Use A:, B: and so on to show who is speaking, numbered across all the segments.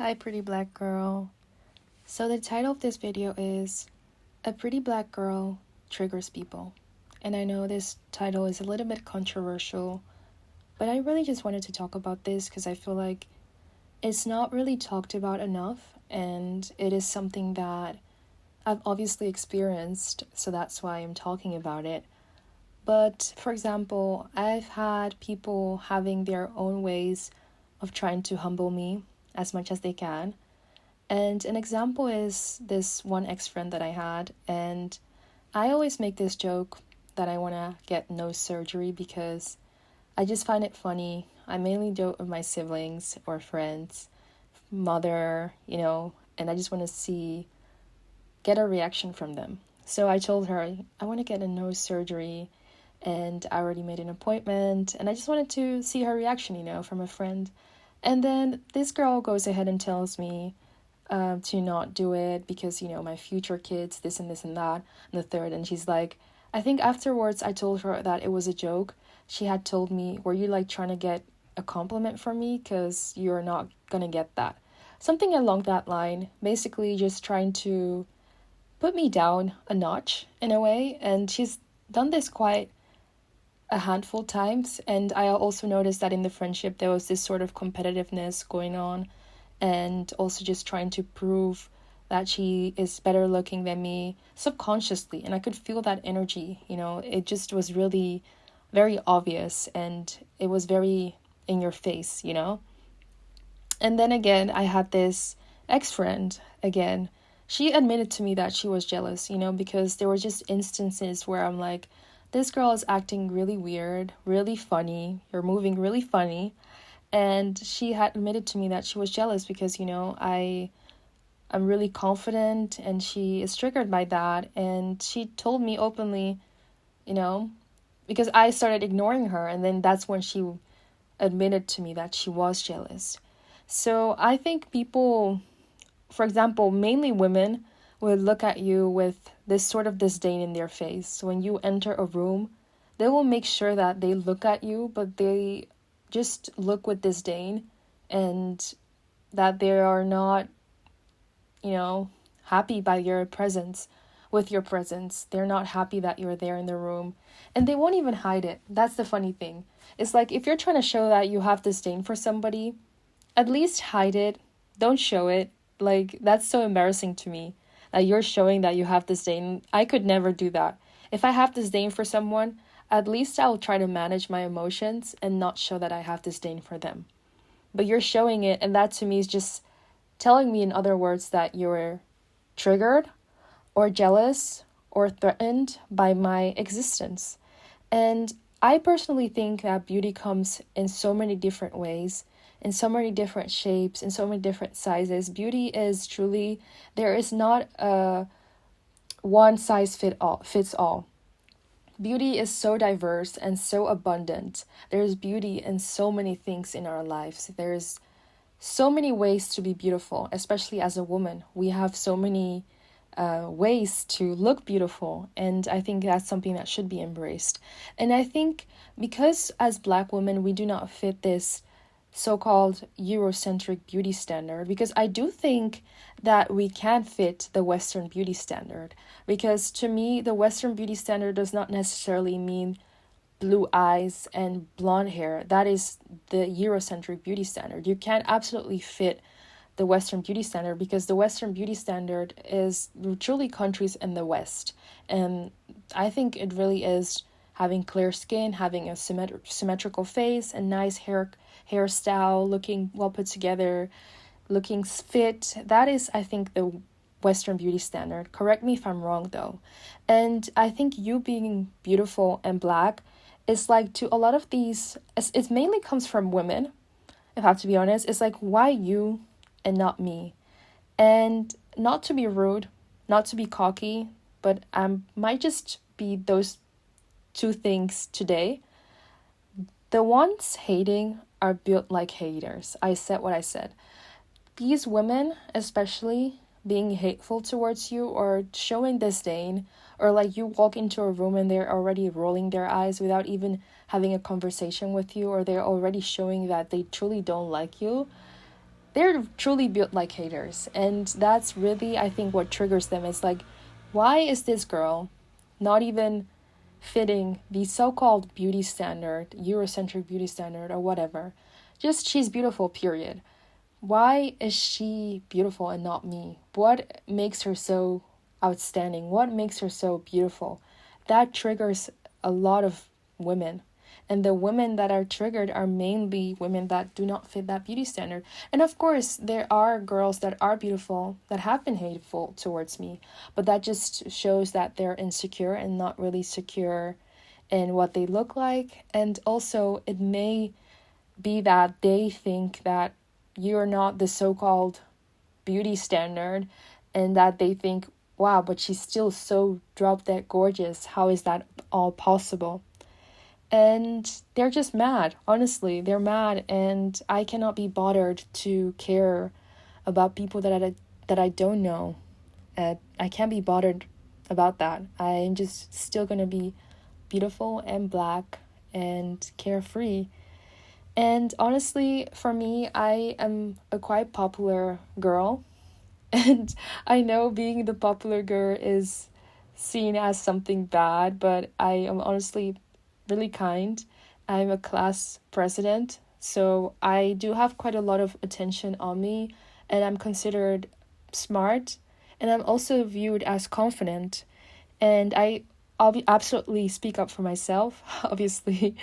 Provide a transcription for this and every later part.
A: Hi, pretty black girl. So, the title of this video is A Pretty Black Girl Triggers People. And I know this title is a little bit controversial, but I really just wanted to talk about this because I feel like it's not really talked about enough, and it is something that I've obviously experienced, so that's why I'm talking about it. But for example, I've had people having their own ways of trying to humble me as much as they can. And an example is this one ex-friend that I had, and I always make this joke that I want to get nose surgery because I just find it funny. I mainly joke with my siblings or friends, mother, and I just want to get a reaction from them. So I told her, I want to get a nose surgery, and I already made an appointment, and I just wanted to see her reaction, from a friend. And then this girl goes ahead and tells me, to not do it because, my future kids, this and this and that, and the third. And she's like, I think afterwards I told her that it was a joke. She had told me, were you like trying to get a compliment from me? Because you're not gonna get that. Something along that line, basically just trying to put me down a notch in a way. And she's done this quite a handful times. And I also noticed that in the friendship there was this sort of competitiveness going on, and also just trying to prove that she is better looking than me subconsciously. And I could feel that energy, it just was really very obvious, and it was very in your face. And then again, I had this ex-friend again. She admitted to me that she was jealous, because there were just instances where I'm like, this girl is acting really weird, really funny, you're moving really funny. And she had admitted to me that she was jealous because, I'm really confident, and she is triggered by that. And she told me openly, because I started ignoring her, and then that's when she admitted to me that she was jealous. So I think people, for example, mainly women, would look at you with this sort of disdain in their face. So when you enter a room, they will make sure that they look at you, but they just look with disdain, and that they are not, happy by your presence, with your presence. They're not happy that you're there in the room, and they won't even hide it. That's the funny thing. It's like, if you're trying to show that you have disdain for somebody, at least hide it. Don't show it. Like, that's so embarrassing to me that you're showing that you have disdain. I could never do that. If I have disdain for someone, at least I'll try to manage my emotions and not show that I have disdain for them. But you're showing it, and that to me is just telling me, in other words, that you're triggered or jealous or threatened by my existence. And I personally think that beauty comes in so many different ways, in so many different shapes, in so many different sizes. Beauty is truly, there is not a one size fits all. Beauty is so diverse and so abundant. There's beauty in so many things in our lives. There's so many ways to be beautiful, especially as a woman. We have so many ways to look beautiful, and I think that's something that should be embraced. And I think because as Black women, we do not fit this so-called Eurocentric beauty standard, because I do think that we can fit the Western beauty standard, because to me the Western beauty standard does not necessarily mean blue eyes and blonde hair. That is the Eurocentric beauty standard. You can absolutely fit the Western beauty standard, because the Western beauty standard is truly countries in the West, and I think it really is having clear skin, having a symmetrical face, a nice hairstyle, looking well put together, looking fit. That is, I think, the Western beauty standard. Correct me if I'm wrong, though. And I think you being beautiful and Black is like, to a lot of these, it mainly comes from women, if I have to be honest. It's like, why you and not me? And not to be rude, not to be cocky, but I might just be those two things today. The ones hating are built like haters. I said what I said. These women, especially, being hateful towards you or showing disdain, or like you walk into a room and they're already rolling their eyes without even having a conversation with you, or they're already showing that they truly don't like you, they're truly built like haters. And that's really, I think, what triggers them. Is like, why is this girl not even fitting the so-called beauty standard, Eurocentric beauty standard, or whatever? Just she's beautiful, period. Why is she beautiful and not me? What makes her so outstanding? What makes her so beautiful? That triggers a lot of women. And the women that are triggered are mainly women that do not fit that beauty standard. And of course, there are girls that are beautiful that have been hateful towards me. But that just shows that they're insecure and not really secure in what they look like. And also, it may be that they think that you're not the so-called beauty standard, and that they think, wow, but she's still so drop dead gorgeous. How is that all possible? And they're just mad. Honestly, they're mad, and I cannot be bothered to care about people that I don't know. I can't be bothered about that. I'm just still gonna be beautiful and black and carefree. And honestly, for me, I am a quite popular girl. And I know being the popular girl is seen as something bad, but I am honestly really kind. I'm a class president, so I do have quite a lot of attention on me, and I'm considered smart, and I'm also viewed as confident. And I'll be absolutely speak up for myself, obviously.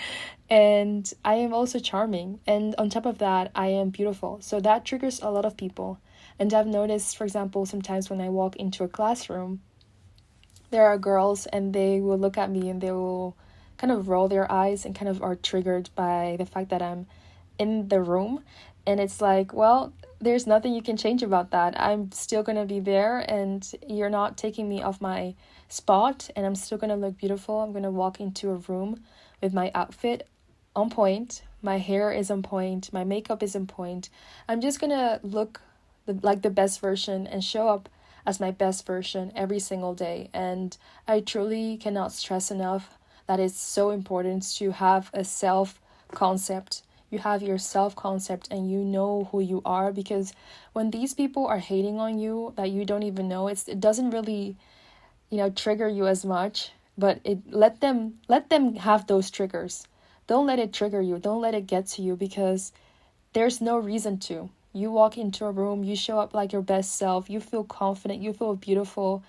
A: And I am also charming. And on top of that, I am beautiful. So that triggers a lot of people. And I've noticed, for example, sometimes when I walk into a classroom, there are girls and they will look at me and they will kind of roll their eyes and kind of are triggered by the fact that I'm in the room. And it's like, well, there's nothing you can change about that. I'm still going to be there, and you're not taking me off my spot, and I'm still going to look beautiful. I'm going to walk into a room with my outfit on point. My hair is on point. My makeup is on point. I'm just going to look like the best version and show up as my best version every single day. And I truly cannot stress enough that it's so important to have a self-concept. You have your self-concept and you know who you are, because when these people are hating on you that you don't even know, it doesn't really, trigger you as much, but let them have those triggers. Don't let it trigger you. Don't let it get to you, because there's no reason to. You walk into a room, you show up like your best self, you feel confident, you feel beautiful.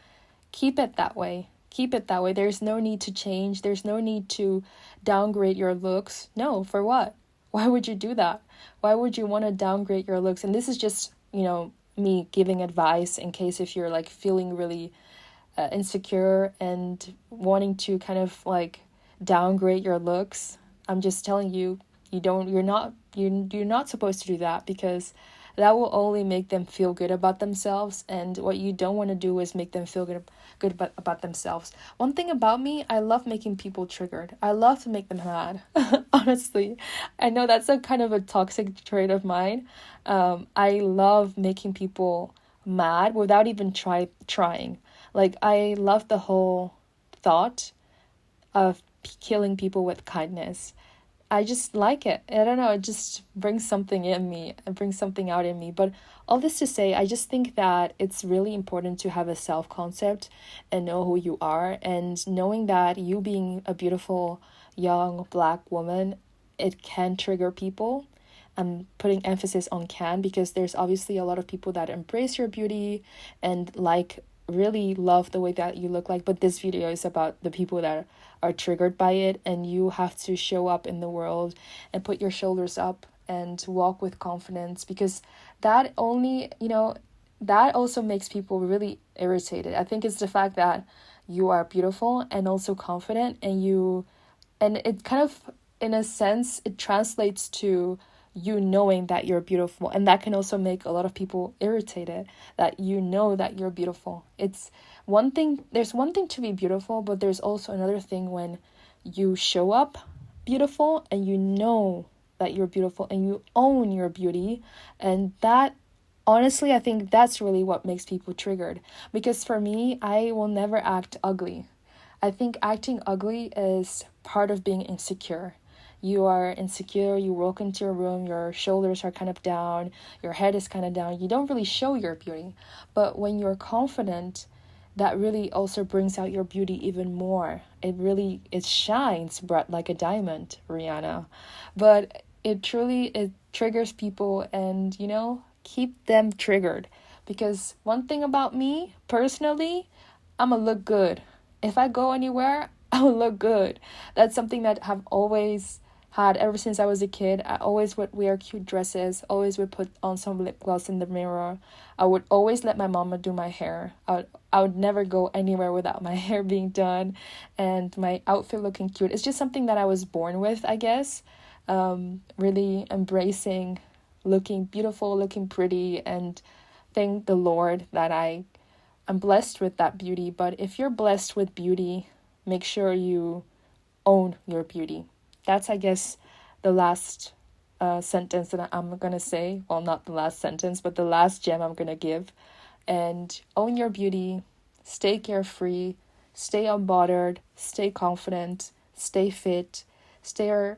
A: Keep it that way. Keep it that way. There's no need to change. There's no need to downgrade your looks. No, for what? Why would you do that? Why would you want to downgrade your looks? And this is just, me giving advice in case if you're like feeling really insecure and wanting to kind of like downgrade your looks. I'm just telling you, you're not supposed to do that, because that will only make them feel good about themselves, and what you don't want to do is make them feel good about themselves. One thing about me, I love making people triggered. I love to make them mad. Honestly, I know that's a kind of a toxic trait of mine. I love making people mad without even trying. Like, I love the whole thought of killing people with kindness. I just like it. I don't know, it just brings something in me. It brings something out in me. But all this to say, I just think that it's really important to have a self-concept and know who you are. And knowing that you being a beautiful, young, black woman, it can trigger people. I'm putting emphasis on can, because there's obviously a lot of people that embrace your beauty and really love the way that you look like. But this video is about the people that are triggered by it, and you have to show up in the world and put your shoulders up and walk with confidence, because that also makes people really irritated. I think it's the fact that you are beautiful and also confident, and it kind of, in a sense, it translates to you knowing that you're beautiful, and that can also make a lot of people irritated, that you know that you're beautiful. There's one thing to be beautiful, but there's also another thing when you show up beautiful and you know that you're beautiful and you own your beauty. And that, honestly, I think that's really what makes people triggered, because for me, I will never act ugly. I think acting ugly is part of being insecure. you are insecure, you walk into your room, your shoulders are kind of down, your head is kind of down, you don't really show your beauty. But when you're confident, that really also brings out your beauty even more. It shines bright like a diamond, Rihanna. But it triggers people, and keep them triggered. Because one thing about me personally, I'ma look good. If I go anywhere, I'll look good. That's something that I've always had ever since I was a kid. I always would wear cute dresses, always would put on some lip gloss in the mirror. I would always let my mama do my hair. I would never go anywhere without my hair being done and my outfit looking cute. It's just something that I was born with, I guess. Really embracing looking beautiful, looking pretty, and thank the Lord that I'm blessed with that beauty. But if you're blessed with beauty, make sure you own your beauty. That's, I guess, the last sentence that I'm going to say. Well, not the last sentence, but the last gem I'm going to give. And own your beauty, stay carefree, stay unbothered, stay confident, stay fit, stay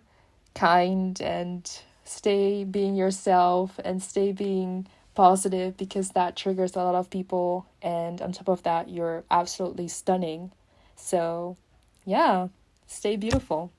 A: kind, and stay being yourself, and stay being positive, because that triggers a lot of people. And on top of that, you're absolutely stunning. So, yeah, stay beautiful.